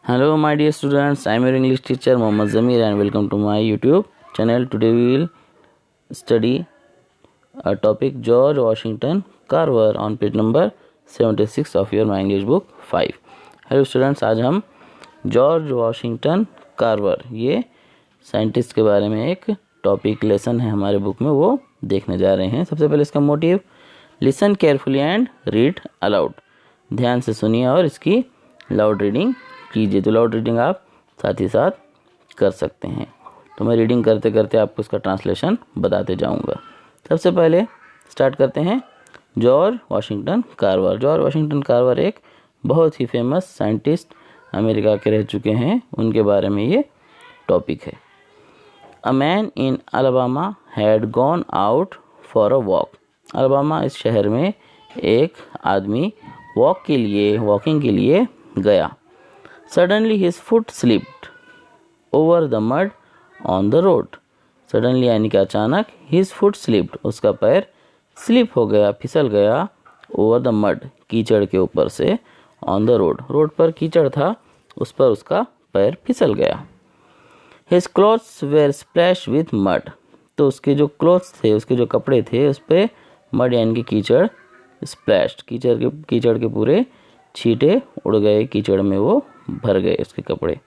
Hello, my dear students. I am your English teacher Mohammad Zamir and welcome to my YouTube channel. Today we will study a topic George Washington Carver on page number 76 of your my English book 5. Hello students, आज हम George Washington Carver ये scientist के बारे में एक topic lesson है हमारे book में, वो देखने जा रहे हैं। सबसे पहले इसका motive, listen carefully and read aloud. ध्यान से सुनिए और इसकी लाउड रीडिंग कीजिए। तो लाउड रीडिंग आप साथ ही साथ कर सकते हैं। तो मैं रीडिंग करते करते आपको इसका ट्रांसलेशन बताते जाऊंगा। सबसे पहले स्टार्ट करते हैं George Washington Carver. George Washington Carver एक बहुत ही फेमस साइंटिस्ट अमेरिका के रह चुके हैं, उनके बारे में ये टॉपिक है। A man in Alabama had gone out for a walk. Alabama इस शहर में एक आदमी वॉकिंग के लिए गया। Suddenly his foot slipped over the mud on the road. Suddenly यानी कि अचानक, हिज फुट स्लिप्ड उसका पैर स्लिप हो गया, फिसल गया, ओवर द मड कीचड़ के ऊपर से, ऑन द रोड पर कीचड़ था, उस पर उसका पैर फिसल गया। His clothes were splash with mud. तो उसके जो क्लॉथ्स थे, उसके जो कपड़े थे, उस पर मड यानी कि कीचड़ स्प्लैश्ड, कीचड़ के पूरे छींटे उड़ गए, कीचड़ में वो भर गए उसके कपड़े।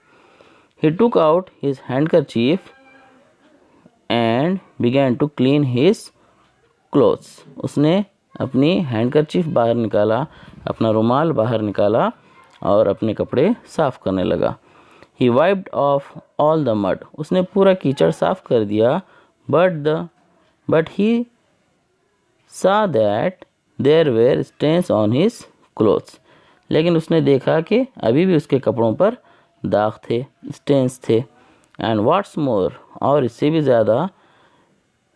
He took out his handkerchief and began to clean his clothes. उसने अपनी हैंडकरचीफ बाहर निकाला, अपना रुमाल बाहर निकाला और अपने कपड़े साफ करने लगा। He wiped off all the mud. उसने पूरा कीचड़ साफ कर दिया। But he saw that there were stains on his clothes. लेकिन उसने देखा कि अभी भी उसके कपड़ों पर दाग थे, स्टेन्स थे। एंड व्हाट्स मोर, और इससे भी ज़्यादा,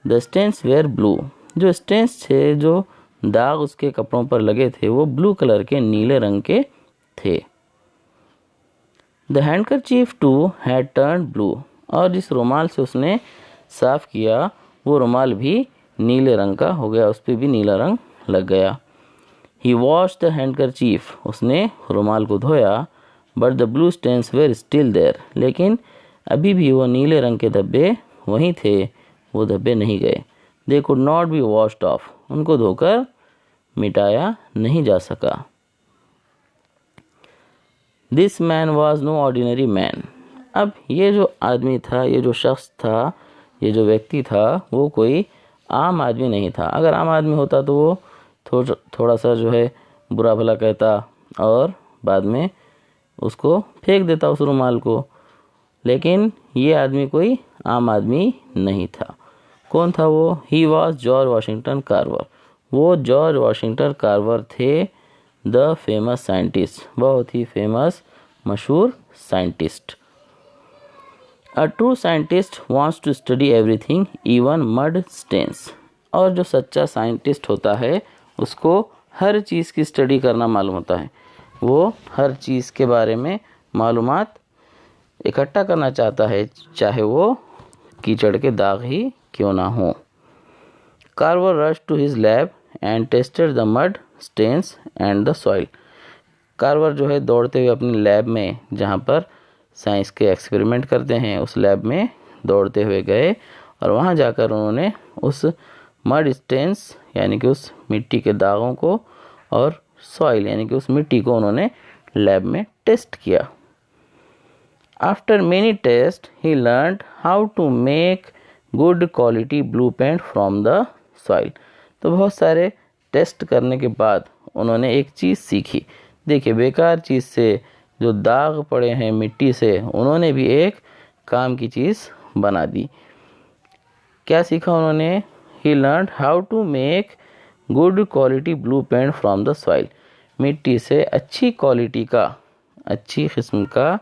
द स्टेन्स वेयर ब्लू। जो स्टेन्स थे, जो दाग उसके कपड़ों पर लगे थे, वो ब्लू कलर के, नीले रंग के थे। The handkerchief too had turn blue. और जिस रुमाल से उसने साफ किया, वो रुमाल भी नीले रंग का हो गया, उस पर भी नीला रंग लग गया। He washed the handkerchief. उसने रुमाल को धोया। But the blue stains were still there. लेकिन अभी भी वो नीले रंग के धब्बे वहीं थे, वो धब्बे नहीं गए। They could not be washed off. उनको धोकर मिटाया नहीं जा सका। This man was no ordinary man. अब ये जो आदमी था, ये जो शख्स था, ये जो व्यक्ति था, वो कोई आम आदमी नहीं था। अगर आम आदमी होता तो वो थोड़ा सा जो है बुरा भला कहता और बाद में उसको फेंक देता उस रुमाल को। लेकिन ये आदमी कोई आम आदमी नहीं था। कौन था वो? He was George Washington Carver. वो जॉर्ज वाशिंगटन कार्वर थे, द फेमस साइंटिस्ट, बहुत ही फेमस मशहूर scientist. A true scientist wants to study everything, even mud stains. और जो सच्चा साइंटिस्ट होता है, उसको हर चीज़ की स्टडी करना मालूम होता है। वो हर चीज़ के बारे में मालूमात इकट्ठा करना चाहता है, चाहे वो कीचड़ के दाग ही क्यों ना हो। Carver rush to his lab and tested the mud stains and the soil. Carver जो है दौड़ते हुए अपनी लैब में, जहाँ पर साइंस के एक्सपेरिमेंट करते हैं, उस लैब में दौड़ते हुए गए और वहाँ जाकर उन्होंने उस मड स्टेन्स यानी कि उस मिट्टी के दागों को और सॉइल यानी कि उस मिट्टी को उन्होंने लैब में टेस्ट किया। After many test he learn how to make good quality blue paint from the soil. तो बहुत सारे टेस्ट करने के बाद उन्होंने एक चीज़ सीखी। देखिए, बेकार चीज़ से, जो दाग पड़े हैं मिट्टी से, उन्होंने भी एक काम की चीज़ बना दी। क्या सीखा उन्होंने? He learned how to make good quality blue paint from the soil. मिट्टी से अच्छी क्वालिटी का, अच्छी किस्म का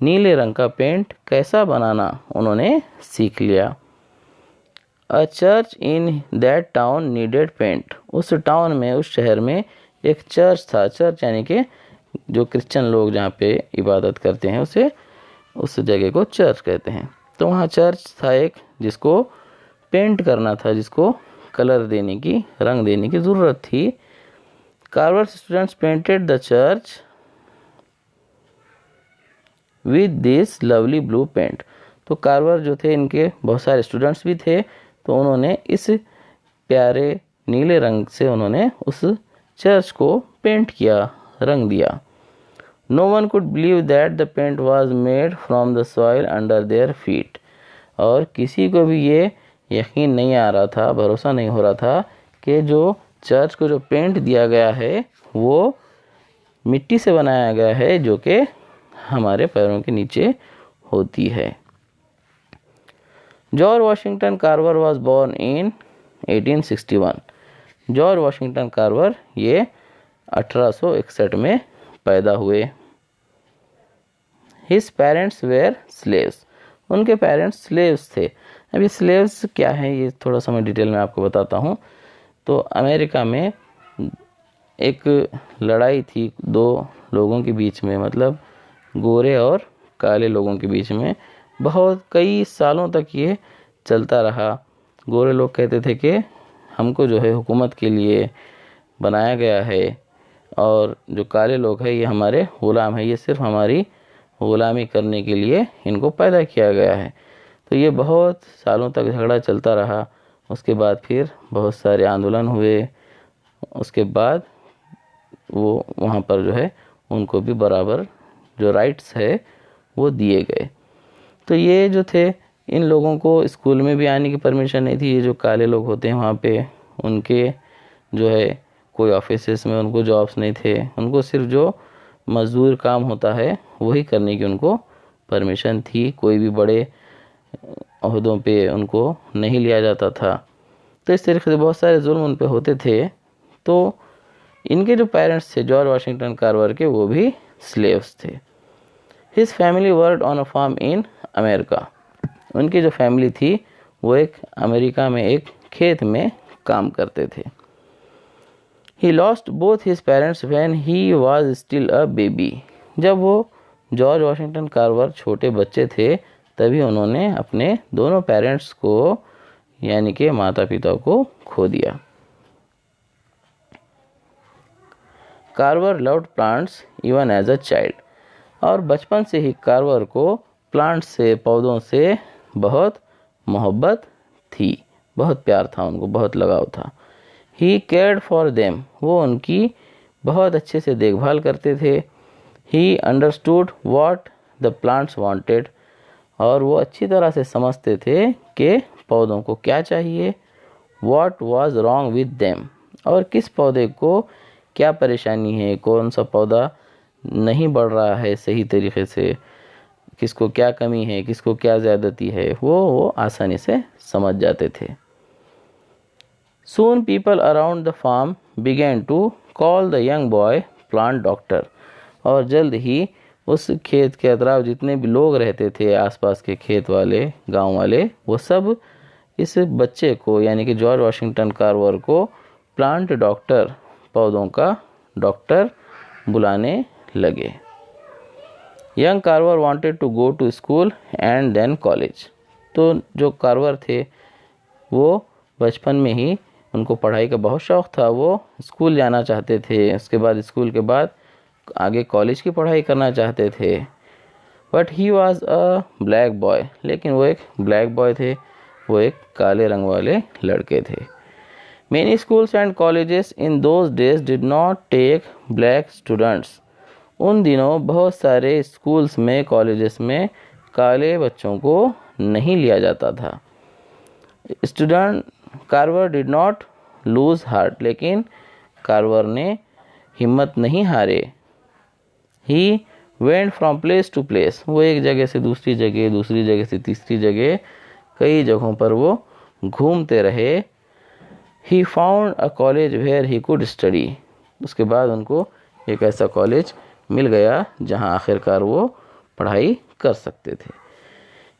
नीले रंग का पेंट कैसा बनाना उन्होंने सीख लिया। A church in that town needed paint. उस टाउन में, उस शहर में एक चर्च था। चर्च यानी कि जो क्रिश्चियन लोग जहाँ पे इबादत करते हैं, उसे, उस जगह को चर्च कहते हैं। तो वहाँ चर्च था एक, जिसको पेंट करना था, जिसको कलर देने की, रंग देने की ज़रूरत थी। Carver students painted the church with this lovely blue paint. तो कार्वर जो थे इनके बहुत सारे स्टूडेंट्स भी थे, तो उन्होंने इस प्यारे नीले रंग से उन्होंने उस चर्च को पेंट किया, रंग दिया। No one could believe that the paint was made from the soil under their feet. और किसी को भी ये यकीन नहीं आ रहा था, भरोसा नहीं हो रहा था कि जो चर्च को जो पेंट दिया गया है वो मिट्टी से बनाया गया है, जो कि हमारे पैरों के नीचे होती है। George Washington Carver was born in 1861। George Washington Carver ये 1861 में पैदा हुए। His parents were slaves. उनके पेरेंट्स स्लेव्स थे। अब ये स्लेव्स क्या है, ये थोड़ा सा मैं डिटेल में आपको बताता हूँ। तो अमेरिका में एक लड़ाई थी दो लोगों के बीच में, मतलब गोरे और काले लोगों के बीच में। बहुत कई सालों तक ये चलता रहा। गोरे लोग कहते थे कि हमको जो है हुकूमत के लिए बनाया गया है, और जो काले लोग हैं ये हमारे ग़ुलाम है, ये सिर्फ हमारी ग़ुलामी करने के लिए इनको पैदा किया गया है। तो ये बहुत सालों तक झगड़ा चलता रहा। उसके बाद फिर बहुत सारे आंदोलन हुए। उसके बाद वो वहाँ पर जो है उनको भी बराबर जो राइट्स है वो दिए गए। तो ये जो थे, इन लोगों को स्कूल में भी आने की परमिशन नहीं थी। ये जो काले लोग होते हैं वहाँ पे, उनके जो है कोई ऑफिसेस में उनको जॉब्स नहीं थे। उनको सिर्फ जो मजदूर काम होता है वही करने की उनको परमिशन थी। कोई भी बड़े ओहदों पे उनको नहीं लिया जाता था। तो इस तरीके से बहुत सारे जुल्म उन पे होते थे। तो इनके जो पेरेंट्स थे जॉर्ज वॉशिंगटन कार्वर के, वो भी स्लेव्स थे। His family worked on a farm in America. उनकी जो फैमिली थी वो एक अमेरिका में एक खेत में काम करते थे। He lost both his parents when he was still a baby. जब वो जॉर्ज वॉशिंगटन कार्वर छोटे बच्चे थे तभी उन्होंने अपने दोनों पेरेंट्स को, यानी कि माता पिता को, खो दिया। Carver loved plants even as a child. और बचपन से ही कार्वर को प्लांट्स से, पौधों से बहुत मोहब्बत थी, बहुत प्यार था उनको, बहुत लगाव था। ही केयर्ड फॉर देम। वो उनकी बहुत अच्छे से देखभाल करते थे। He understood what the plants wanted. और वो अच्छी तरह से समझते थे कि पौधों को क्या चाहिए। What was wrong with them. और किस पौधे को क्या परेशानी है, कौन सा पौधा नहीं बढ़ रहा है सही तरीके से, किसको क्या कमी है, किसको क्या ज़्यादती है, वो आसानी से समझ जाते थे। Soon people around the farm began to call the young boy plant doctor। और जल्द ही उस खेत के अतराफ जितने भी लोग रहते थे, आसपास के खेत वाले, गांव वाले, वो सब इस बच्चे को, यानी कि जॉर्ज वॉशिंगटन कार्वर को प्लांट डॉक्टर, पौधों का डॉक्टर बुलाने लगे। Young Carver wanted to go to school and then college. तो जो कार्वर थे वो बचपन में ही उनको पढ़ाई का बहुत शौक़ था। वो स्कूल जाना चाहते थे, उसके बाद स्कूल के बाद आगे कॉलेज की पढ़ाई करना चाहते थे। But he was a black boy. लेकिन वो एक ब्लैक बॉय थे, वो एक काले रंग वाले लड़के थे। Many schools and colleges in those days did not take black students. उन दिनों बहुत सारे स्कूल्स में, कॉलेजेस में काले बच्चों को नहीं लिया जाता था। Student Carver did not lose heart. लेकिन कार्वर ने हिम्मत नहीं हारे। He went from place to place. वो एक जगह से दूसरी जगह, दूसरी जगह से तीसरी जगह, कई जगहों पर वो घूमते रहे। He found a college where he could study. उसके बाद उनको एक ऐसा कॉलेज मिल गया जहां आखिरकार वो पढ़ाई कर सकते थे।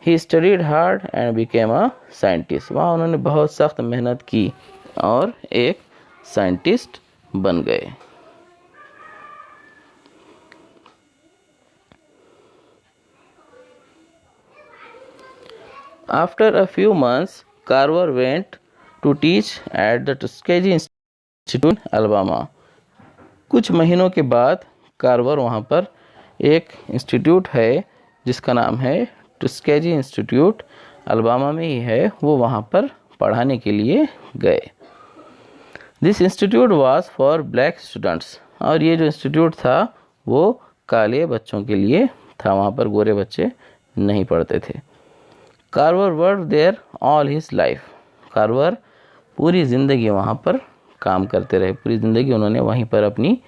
He studied hard and became a scientist. वहाँ उन्होंने बहुत सख्त मेहनत की और एक साइंटिस्ट बन गए। After a few months Carver went to teach at the Tuskegee Institute Alabama. कुछ महीनों के बाद कार्वर वहाँ पर एक इंस्टीट्यूट है जिसका नाम है टस्केजी इंस्टीट्यूट, अलबामा में ही है, वो वहाँ पर पढ़ाने के लिए गए। This institute was for black students, और ये जो इंस्टीट्यूट था वो काले बच्चों के लिए था, वहाँ पर गोरे बच्चे नहीं पढ़ते थे। Carver work there all his life, Carver पूरी ज़िंदगी वहाँ पर काम करते रहे, पूरी ज़िंदगी उन्होंने वहीं पर अपनी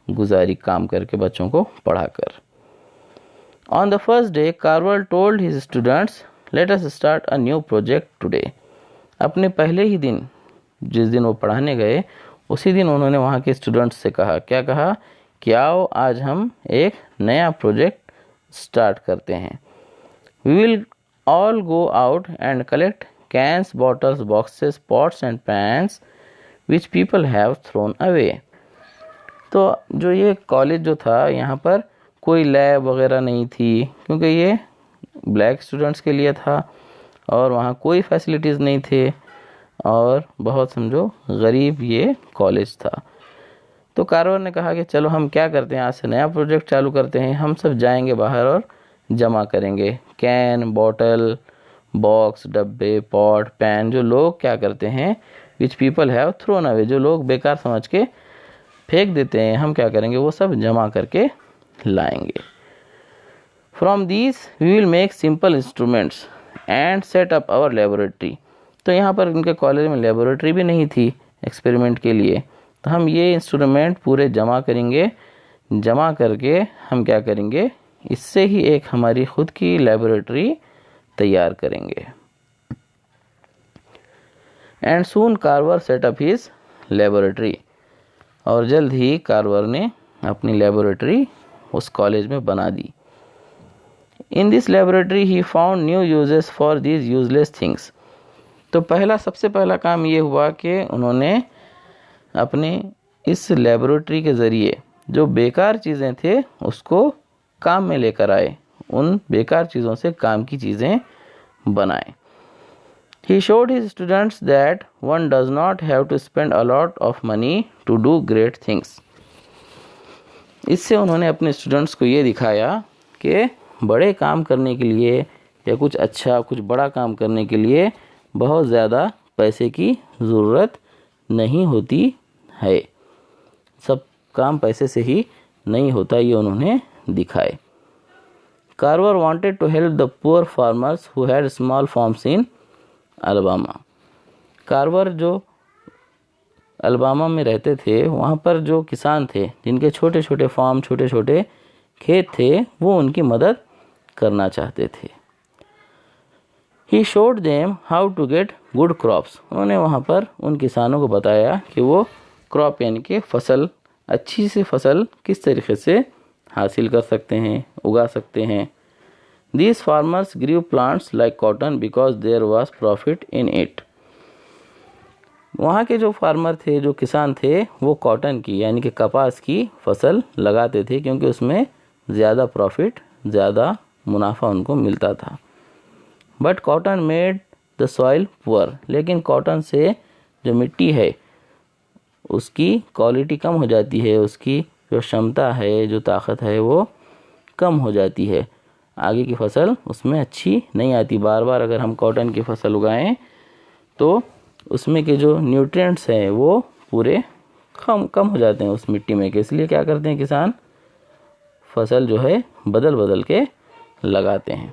गुजारी काम करके बच्चों को पढ़ाकर। On the first day Carver told his students let us start a new project today, अपने पहले ही दिन, जिस दिन वो पढ़ाने गए उसी दिन उन्होंने वहाँ के स्टूडेंट्स से कहा, क्या कहा कि आओ आज हम एक नया प्रोजेक्ट स्टार्ट करते हैं। We will all go out and collect cans, bottles, boxes, pots and pans which people have thrown away. तो जो ये कॉलेज जो था, यहाँ पर कोई लैब वगैरह नहीं थी, क्योंकि ये ब्लैक स्टूडेंट्स के लिए था और वहाँ कोई फैसिलिटीज़ नहीं थे, और बहुत समझो गरीब ये कॉलेज था। तो कार्वर ने कहा कि चलो हम क्या करते हैं, आज से नया प्रोजेक्ट चालू करते हैं, हम सब जाएंगे बाहर और जमा करेंगे कैन, बॉटल, बॉक्स, डब्बे, पॉट, पैन, जो लोग क्या करते हैं विच पीपल हैव थ्रोन अवे, जो लोग बेकार समझ के फेंक देते हैं, हम क्या करेंगे वो सब जमा करके लाएंगे। From this we will make simple instruments and set up our laboratory. तो यहाँ पर इनके कॉलेज में लेबोरेटरी भी नहीं थी एक्सपेरिमेंट के लिए, तो हम ये इंस्ट्रूमेंट पूरे जमा करेंगे, जमा करके हम क्या करेंगे, इससे ही एक हमारी खुद की लेबोरेटरी तैयार करेंगे। And soon Carver set up his laboratory, और जल्द ही कार्वर ने अपनी लेबोरेटरी उस कॉलेज में बना दी। In this laboratory he found new uses for these useless things. तो सबसे पहला काम ये हुआ कि उन्होंने अपने इस लेबोरेटरी के ज़रिए जो बेकार चीज़ें थे उसको काम में लेकर आए, उन बेकार चीज़ों से काम की चीज़ें बनाए। He showed his students that one does not have to spend a lot of money to do great things. इससे उन्होंने अपने स्टूडेंट्स को ये दिखाया कि बड़े काम करने के लिए या कुछ अच्छा, कुछ बड़ा काम करने के लिए बहुत ज़्यादा पैसे की ज़रूरत नहीं होती है, सब काम पैसे से ही नहीं होता, ये उन्होंने दिखाए। Carver wanted to help the poor farmers who had small farms in Alabama. Carver जो अलबामा में रहते थे, वहाँ पर जो किसान थे जिनके छोटे छोटे फार्म, छोटे छोटे खेत थे, वो उनकी मदद करना चाहते थे। He showed them how to get good crops, उन्होंने वहाँ पर उन किसानों को बताया कि वो क्रॉप यानी कि फसल, अच्छी सी फसल किस तरीके से हासिल कर सकते हैं, उगा सकते हैं। These farmers grew plants like cotton because there was profit in it. वहाँ के जो फार्मर थे, जो किसान थे, वो कॉटन की यानी कि कपास की फसल लगाते थे, क्योंकि उसमें ज़्यादा प्रॉफिट, ज़्यादा मुनाफा उनको मिलता था। But cotton made the soil poor, लेकिन कॉटन से जो मिट्टी है उसकी क्वालिटी कम हो जाती है, उसकी जो क्षमता है, जो ताकत है, वो कम हो जाती है, आगे की फसल उसमें अच्छी नहीं आती। बार बार अगर हम कॉटन की फसल उगाएं तो उसमें के जो न्यूट्रिएंट्स हैं वो पूरे कम हो जाते हैं उस मिट्टी में के, इसलिए क्या करते हैं किसान, फसल जो है बदल बदल के लगाते हैं।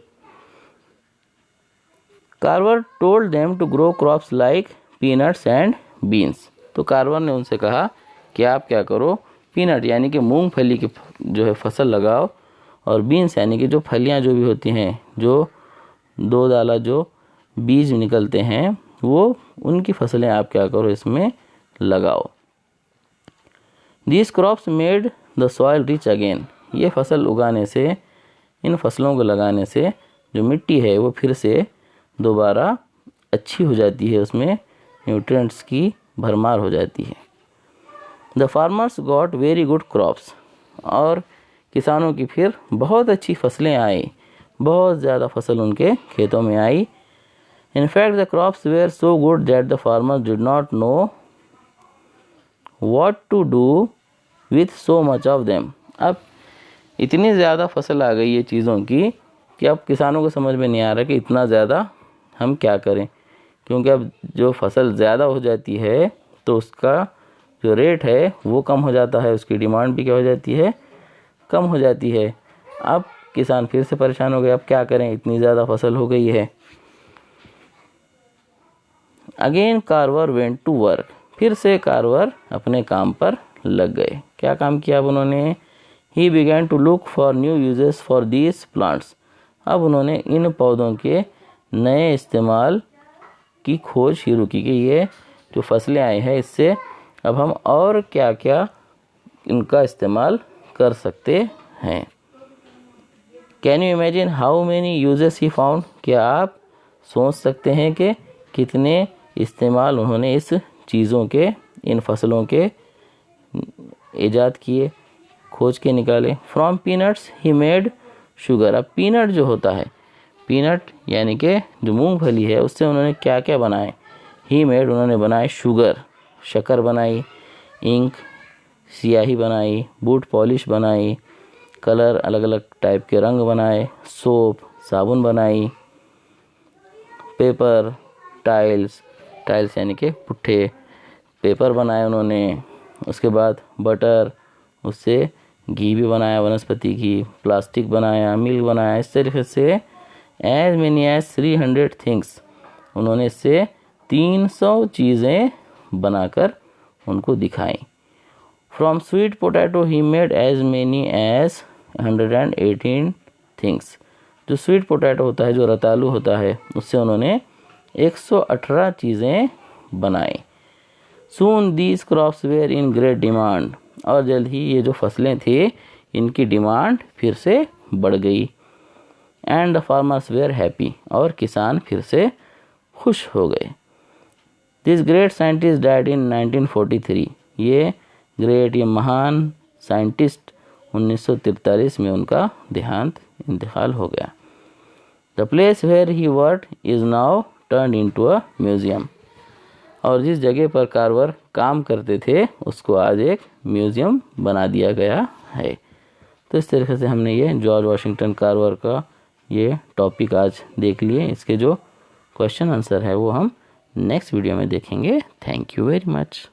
Carver told them to grow crops like peanuts and beans. तो कार्वर ने उनसे कहा कि आप क्या करो, पीनट यानी कि मूंगफली की जो है फसल लगाओ, और बीन्स यानी कि जो फलियां जो भी होती हैं, जो दो दाला जो बीज निकलते हैं, वो उनकी फसलें आप क्या करो इसमें लगाओ। These crops made the soil rich again. ये फसल उगाने से, इन फसलों को लगाने से जो मिट्टी है वो फिर से दोबारा अच्छी हो जाती है, उसमें न्यूट्रिएंट्स की भरमार हो जाती है। The farmers got very good crops, और किसानों की फिर बहुत अच्छी फसलें आई, बहुत ज़्यादा फसल उनके खेतों में आई। In fact, the crops were so good that the farmers did not know what to do with so much of them. अब इतनी ज़्यादा फसल आ गई ये चीज़ों की कि अब किसानों को समझ में नहीं आ रहा कि इतना ज़्यादा हम क्या करें, क्योंकि अब जो फसल ज़्यादा हो जाती है तो उसका जो रेट है वो कम हो जाता है, उसकी डिमांड भी क्या हो जाती है, कम हो जाती है। अब किसान फिर से परेशान हो गए, अब क्या करें, इतनी ज़्यादा फसल हो गई है। Again Carver went to work, फिर से कार्वर अपने काम पर लग गए। क्या काम किया अब उन्होंने? He began to look for new uses for these plants, अब उन्होंने इन पौधों के नए इस्तेमाल की खोज शुरू की कि ये जो फसलें आई हैं इससे अब हम और क्या क्या इनका इस्तेमाल कर सकते हैं। Can you imagine how many uses he found, क्या आप सोच सकते हैं कि कितने इस्तेमाल उन्होंने इस चीज़ों के, इन फसलों के ईजाद किए, खोज के निकाले। From peanuts he made sugar, अब पीनट जो होता है, पीनट यानी कि जो मूंगफली है, उससे उन्होंने क्या क्या बनाए? ही मेड, उन्होंने बनाए शुगर, शक्कर बनाई, इंक, स्याही बनाई, बूट पॉलिश बनाई, कलर, अलग अलग टाइप के रंग बनाए, सोप, साबुन बनाई, पेपर, टाइल्स, टाइल्स यानी कि पुट्ठे, पेपर बनाए उन्होंने। उसके बाद बटर, उससे घी भी बनाया, वनस्पति घी, प्लास्टिक बनाया, मिल्क बनाया। इस तरीके से एज मेनी एज 300 थिंग्स, उन्होंने इससे 300 चीज़ें बनाकर उनको दिखाई। From sweet potato he made as many as 118 things, जो स्वीट पोटैटो होता है, जो रतालू होता है, उससे उन्होंने 118 चीज़ें बनाई। Soon these crops were in great demand, और जल्द ही ये जो फसलें थी इनकी डिमांड फिर से बढ़ गई। And the farmers were happy, और किसान फिर से खुश हो गए। This great scientist died in 1943, ये ग्रेट, ये महान साइंटिस्ट 1943 में उनका देहांत, इंतकाल हो गया। The place where he worked is now turned into a museum, और जिस जगह पर कार्वर काम करते थे उसको आज एक म्यूज़ियम बना दिया गया है। तो इस तरीके से हमने ये जॉर्ज वाशिंगटन कार्वर का ये टॉपिक आज देख लिए। इसके जो क्वेश्चन आंसर है वो हम नेक्स्ट वीडियो में देखेंगे। Thank you very much.